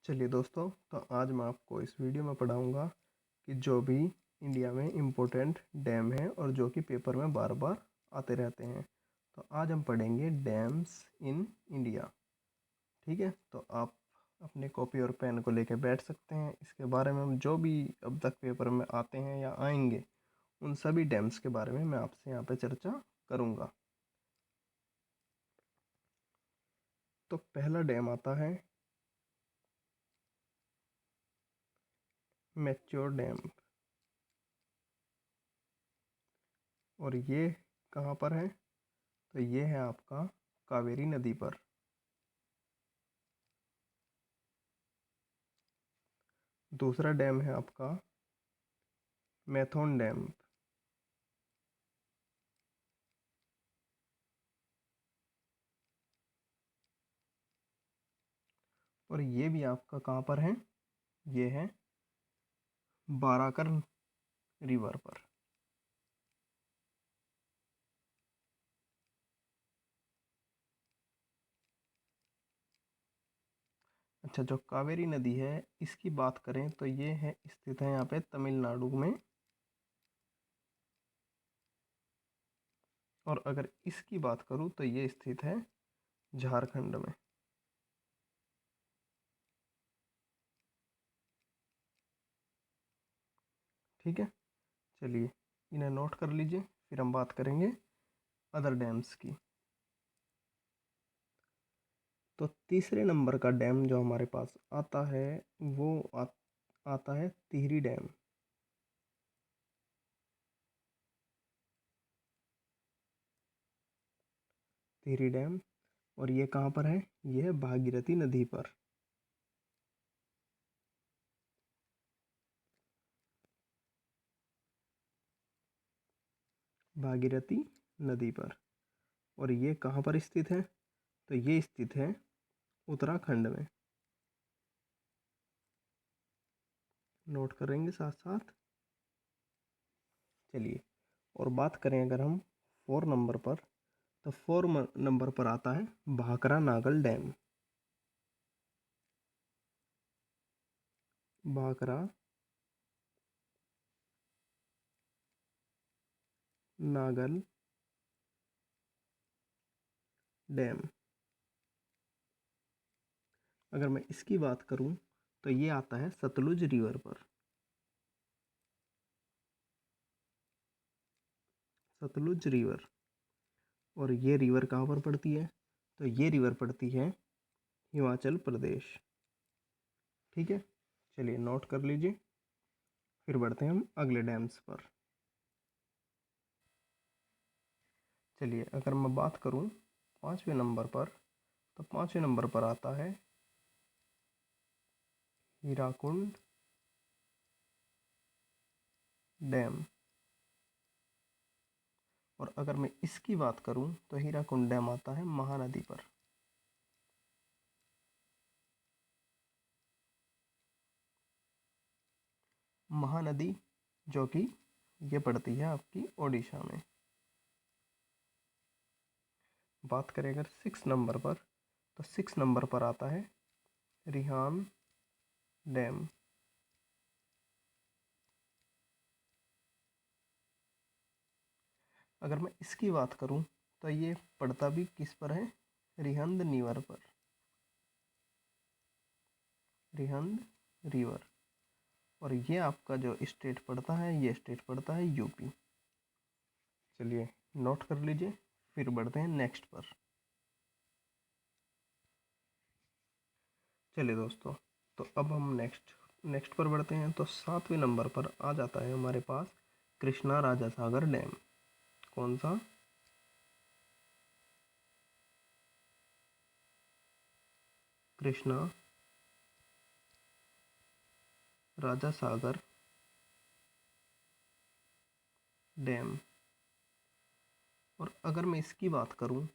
चलिए दोस्तों, तो आज मैं आपको इस वीडियो में पढ़ाऊंगा कि जो भी इंडिया में इम्पोर्टेंट डैम है और जो कि पेपर में बार बार आते रहते हैं। तो आज हम पढ़ेंगे डैम्स इन इंडिया। ठीक है, तो आप अपने कॉपी और पेन को लेकर बैठ सकते हैं। इसके बारे में हम जो भी अब तक पेपर में आते हैं या आएंगे उन सभी डैम्स के बारे में मैं आपसे यहाँ पे चर्चा करूँगा। तो पहला डैम आता है मैच्योर डैम, और ये कहाँ पर है? तो ये है आपका कावेरी नदी पर। दूसरा डैम है आपका मैथोन डैम, और ये भी आपका कहाँ पर है? ये है बाराकर रिवर पर। अच्छा, जो कावेरी नदी है इसकी बात करें तो ये है स्थित है यहाँ पे तमिलनाडु में, और अगर इसकी बात करूँ तो ये स्थित है झारखंड में। ठीक है, चलिए इन्हें नोट कर लीजिए, फिर हम बात करेंगे अदर डैम्स की। तो तीसरे नंबर का डैम जो हमारे पास आता है वो आता है टिहरी डैम। टिहरी डैम, और ये कहाँ पर है? ये है भागीरथी नदी पर। भागीरथी नदी पर, और ये कहाँ पर स्थित है? तो ये स्थित है उत्तराखंड में। नोट करेंगे साथ साथ। चलिए, और बात करें अगर हम 4 नंबर पर, तो 4 नंबर पर आता है भाखरा नागल डैम। भाखरा नागल डैम। अगर मैं इसकी बात करूं तो ये आता है सतलुज रिवर पर। सतलुज रिवर, और ये रिवर कहाँ पर पड़ती है? तो ये रिवर पड़ती है हिमाचल प्रदेश। ठीक है, चलिए नोट कर लीजिए, फिर बढ़ते हैं हम अगले डैम्स पर। चलिए, अगर मैं बात करूं 5वें नंबर पर, तो 5वें नंबर पर आता है हीराकुंड डैम। और अगर मैं इसकी बात करूं तो हीराकुंड डैम आता है महानदी पर। महानदी जो कि ये पड़ती है आपकी ओडिशा में। बात करें अगर 6 नंबर पर, तो 6 नंबर पर आता है रिहान डैम। अगर मैं इसकी बात करूं तो ये पड़ता भी किस पर है? रिहंद रिवर पर। रिहंद रिवर, और ये आपका जो स्टेट पड़ता है ये स्टेट पड़ता है यूपी। चलिए नोट कर लीजिए, फिर बढ़ते हैं नेक्स्ट पर। चलिए दोस्तों, तो अब हम नेक्स्ट पर बढ़ते हैं। तो 7वें नंबर पर आ जाता है हमारे पास कृष्णा राजा सागर डैम। कौन सा? कृष्णा राजा सागर डैम। और अगर मैं इसकी बात करूं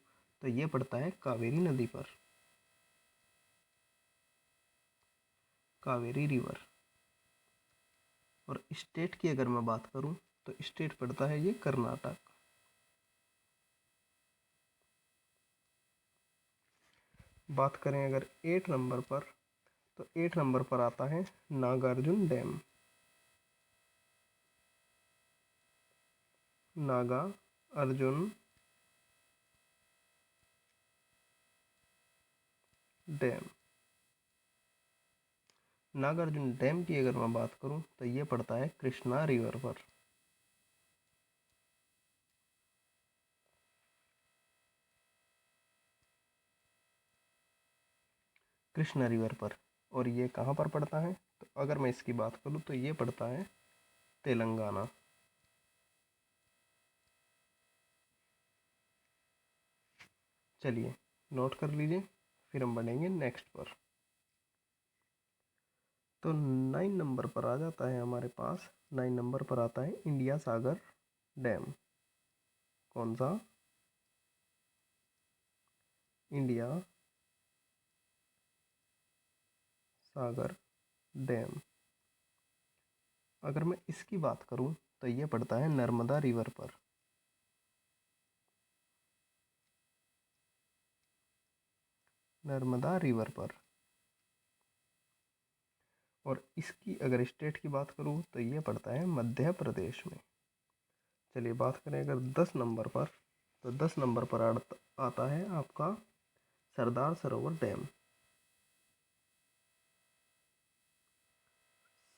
तो ये पड़ता है कावेरी नदी पर। कावेरी रिवर, और स्टेट की अगर मैं बात करूं तो स्टेट पड़ता है ये कर्नाटक। बात करें अगर 8 नंबर पर, तो 8 नंबर पर आता है Nagarjuna dam. Nagarjuna dam. Nagarjuna dam की अगर मैं बात करूं तो ये पड़ता है कृष्णा रिवर पर। कृष्णा रिवर पर। और ये कहाँ पर पड़ता है, तो अगर मैं इसकी बात करूं तो ये पड़ता है तेलंगाना। चलिए नोट कर लीजिए, फिर हम बढ़ेंगे नेक्स्ट पर। तो 9 नंबर पर आ जाता है हमारे पास, 9 नंबर पर आता है इंडिया सागर डैम। कौन सा? इंडिया सागर डैम। अगर मैं इसकी बात करूं तो ये पड़ता है नर्मदा रिवर पर। नर्मदा रिवर पर। और इसकी अगर स्टेट की बात करूं तो ये पड़ता है मध्य प्रदेश में। चलिए बात करें अगर 10 नंबर पर, तो 10 नंबर पर आता है आपका सरदार सरोवर डैम।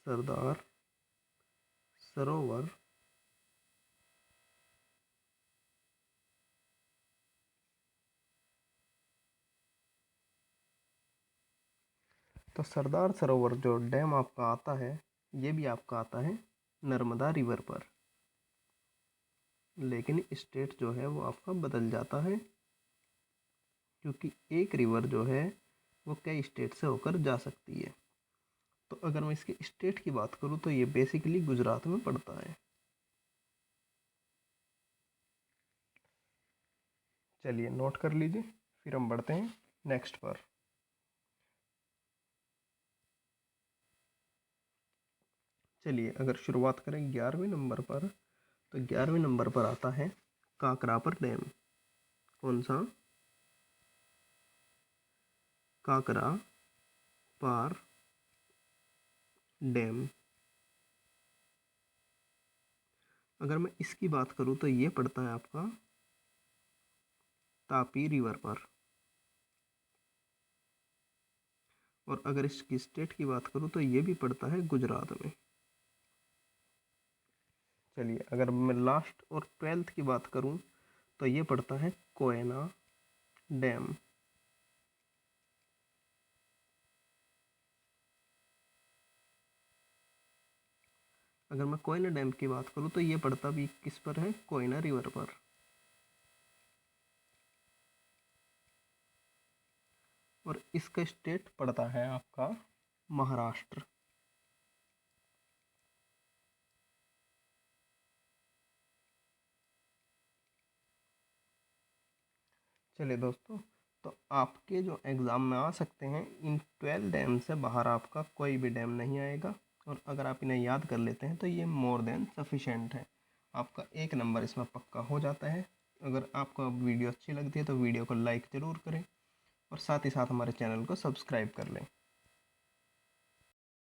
सरदार सरोवर तो सरदार सरोवर जो डैम आपका आता है, ये भी आपका आता है नर्मदा रिवर पर। लेकिन स्टेट जो है वो आपका बदल जाता है, क्योंकि एक रिवर जो है वो कई स्टेट से होकर जा सकती है। तो अगर मैं इसके स्टेट की बात करूँ तो ये बेसिकली गुजरात में पड़ता है। चलिए नोट कर लीजिए, फिर हम बढ़ते हैं नेक्स्ट पर। चलिए अगर शुरुआत करें 11वें नंबर पर, तो 11वें नंबर पर आता है काकरापर डैम। कौन सा? काकरा पार डैम। अगर मैं इसकी बात करूं तो ये पड़ता है आपका तापी रिवर पर। और अगर इसकी स्टेट की बात करूं तो ये भी पड़ता है गुजरात में। चलिए अगर मैं लास्ट और 12th की बात करूं तो ये पड़ता है कोयना डैम। अगर मैं कोयना डैम की बात करूं तो ये पड़ता भी किस पर है? कोयना रिवर पर। और इसका स्टेट पड़ता है आपका महाराष्ट्र। चलिए दोस्तों, तो आपके जो एग्ज़ाम में आ सकते हैं, इन 12 डैम से बाहर आपका कोई भी डैम नहीं आएगा। और अगर आप इन्हें याद कर लेते हैं तो ये मोर देन सफिशेंट है, आपका 1 नंबर इसमें पक्का हो जाता है। अगर आपको वीडियो अच्छी लगती है तो वीडियो को लाइक ज़रूर करें और साथ ही साथ हमारे चैनल को सब्सक्राइब कर लें।